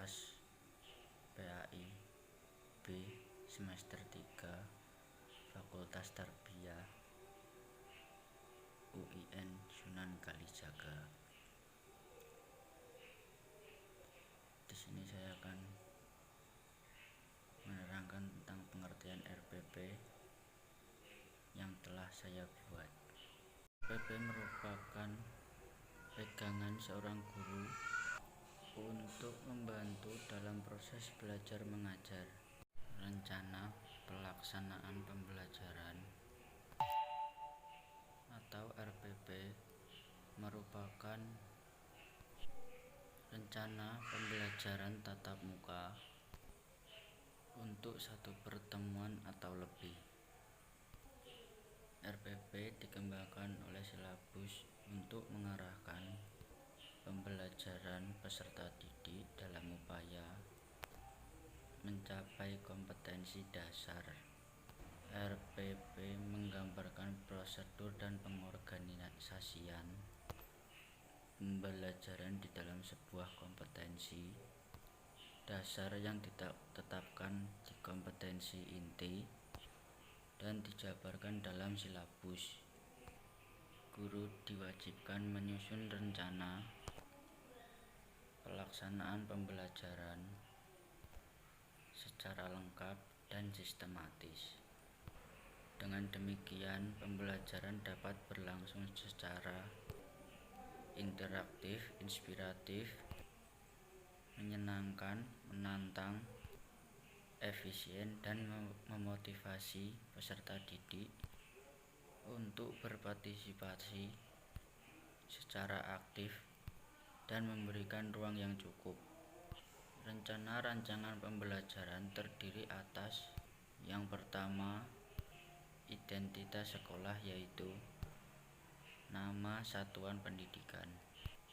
kelas PAI B semester 3 Fakultas Tarbiyah UIN Sunan Kalijaga. Di sini saya akan menerangkan tentang pengertian RPP yang telah saya buat. RPP merupakan pegangan seorang guru untuk membantu dalam proses belajar mengajar. Rencana pelaksanaan pembelajaran atau RPP merupakan rencana pembelajaran tatap muka untuk satu pertemuan atau lebih. RPP dikembangkan oleh silabus untuk mengarahkan pembelajaran peserta didik dalam upaya mencapai kompetensi dasar. RPP menggambarkan prosedur dan pengorganisasian pembelajaran di dalam sebuah kompetensi dasar yang ditetapkan di kompetensi inti dan dijabarkan dalam silabus. Guru diwajibkan menyusun rencana pelaksanaan pembelajaran secara lengkap dan sistematis. Dengan demikian, pembelajaran dapat berlangsung secara interaktif, inspiratif, menyenangkan, menantang, efisien, dan memotivasi peserta didik untuk berpartisipasi secara aktif dan memberikan ruang yang cukup. Rencana rancangan pembelajaran terdiri atas yang pertama, identitas sekolah yaitu nama satuan pendidikan.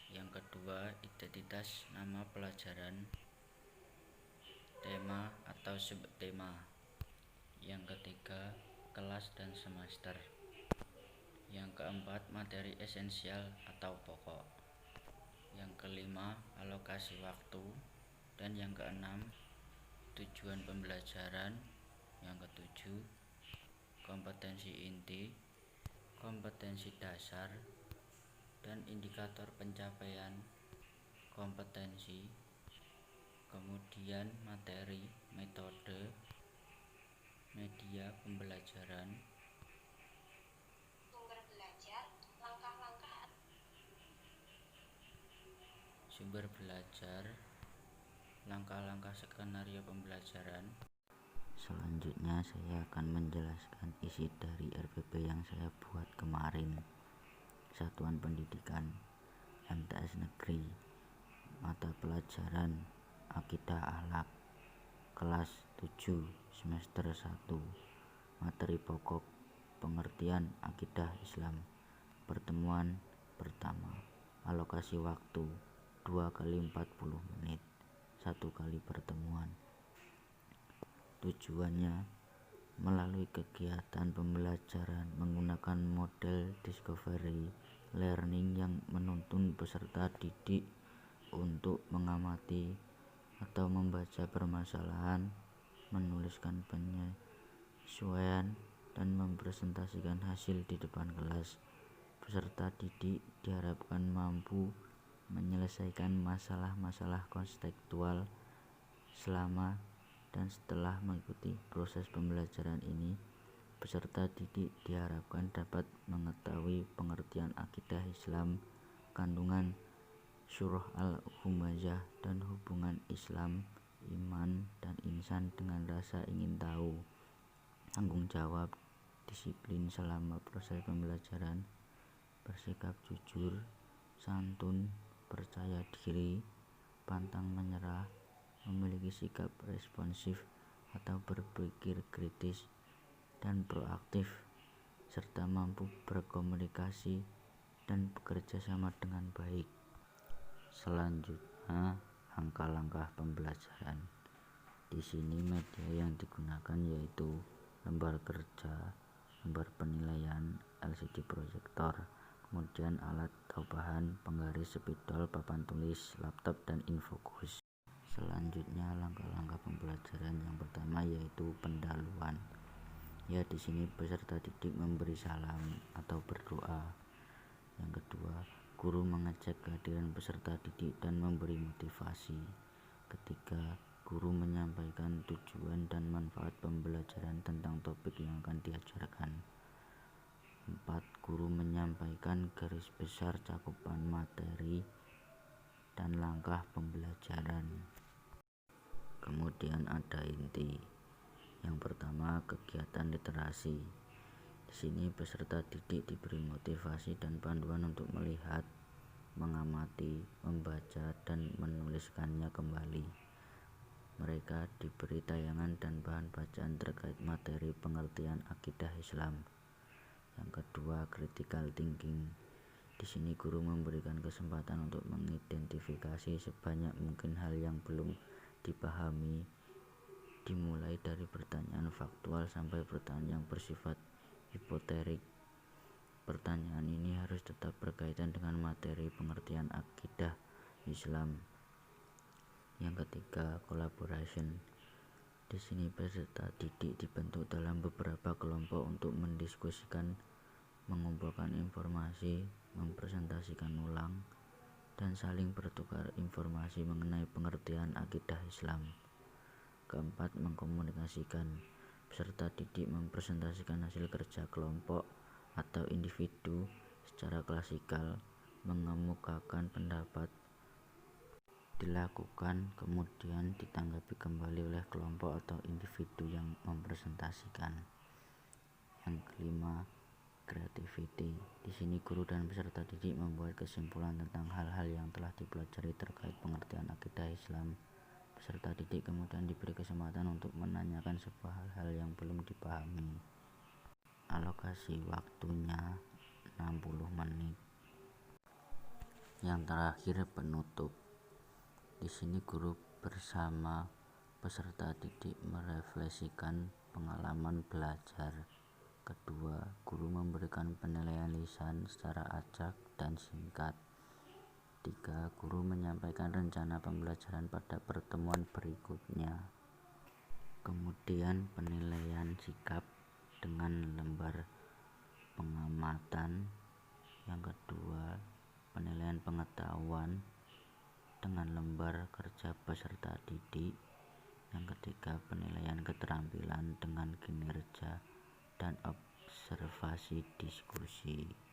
Yang kedua, identitas nama pelajaran, tema atau subtema. Yang ketiga, kelas dan semester. Yang keempat, materi esensial atau pokok. Yang kelima, alokasi waktu. Dan yang keenam, tujuan pembelajaran. Yang ketujuh, kompetensi inti, kompetensi dasar, dan indikator pencapaian kompetensi. Kemudian materi, metode, media pembelajaran, sumber belajar, langkah-langkah skenario pembelajaran. Selanjutnya saya akan menjelaskan isi dari RPP yang saya buat kemarin. Satuan pendidikan MTS Negeri, mata pelajaran Akidah Akhlak, kelas 7 semester 1, materi pokok pengertian akidah Islam. Pertemuan pertama, alokasi waktu 2 kali 40 menit, 1 kali pertemuan. Tujuannya melalui kegiatan pembelajaran menggunakan model discovery learning yang menuntun peserta didik untuk mengamati atau membaca permasalahan, menuliskan penyesuaian, dan mempresentasikan hasil di depan kelas. Peserta didik diharapkan mampu menyelesaikan masalah-masalah konseptual selama dan setelah mengikuti proses pembelajaran ini. Peserta didik diharapkan dapat mengetahui pengertian akidah Islam, kandungan surah Al-Humazah, dan hubungan Islam, iman, dan insan dengan rasa ingin tahu, tanggung jawab, disiplin selama proses pembelajaran, bersikap jujur, santun, percaya diri, pantang menyerah, memiliki sikap responsif atau berpikir kritis dan proaktif, serta mampu berkomunikasi dan bekerja sama dengan baik. Selanjutnya, langkah-langkah pembelajaran. Di sini media yang digunakan yaitu lembar kerja, lembar penilaian, LCD proyektor, kemudian alat atau bahan, penggaris, spidol, papan tulis, laptop, dan infocus. Selanjutnya langkah-langkah pembelajaran yang pertama yaitu pendahuluan. Ya, di sini peserta didik memberi salam atau berdoa. Yang kedua, guru mengecek kehadiran peserta didik dan memberi motivasi. Ketiga, guru menyampaikan tujuan dan manfaat pembelajaran tentang topik yang akan diajarkan. 4. Guru menyampaikan garis besar cakupan materi dan langkah pembelajaran. Kemudian ada inti. Yang pertama, kegiatan literasi. Di sini peserta didik diberi motivasi dan panduan untuk melihat, mengamati, membaca, dan menuliskannya kembali. Mereka diberi tayangan dan bahan bacaan terkait materi pengertian akidah Islam. Yang kedua, critical thinking. Di sini guru memberikan kesempatan untuk mengidentifikasi sebanyak mungkin hal yang belum dipahami, dimulai dari pertanyaan faktual sampai pertanyaan yang bersifat hipotetik. Pertanyaan ini harus tetap berkaitan dengan materi pengertian akidah Islam. Yang ketiga, collaboration. Di sini peserta didik dibentuk dalam beberapa kelompok untuk mendiskusikan, mengumpulkan informasi, mempresentasikan ulang, dan saling bertukar informasi mengenai pengertian akidah Islam. Keempat, mengkomunikasikan. Peserta didik mempresentasikan hasil kerja kelompok atau individu secara klasikal, mengemukakan pendapat, dilakukan, kemudian ditanggapi kembali oleh kelompok atau individu yang mempresentasikan. Yang kelima, creativity. Di sini guru dan peserta didik membuat kesimpulan tentang hal-hal yang telah dipelajari terkait pengertian akidah Islam. Peserta didik kemudian diberi kesempatan untuk menanyakan sebuah hal-hal yang belum dipahami. Alokasi waktunya 60 menit. Yang terakhir, penutup. Di sini guru bersama peserta didik merefleksikan pengalaman belajar. Kedua, guru memberikan penilaian lisan secara acak dan singkat. 3. Guru menyampaikan rencana pembelajaran pada pertemuan berikutnya. Kemudian penilaian sikap dengan lembar pengamatan. Yang kedua, penilaian pengetahuan dengan lembar kerja peserta didik. Yang ketiga, penilaian keterampilan dengan kinerja dan observasi diskusi.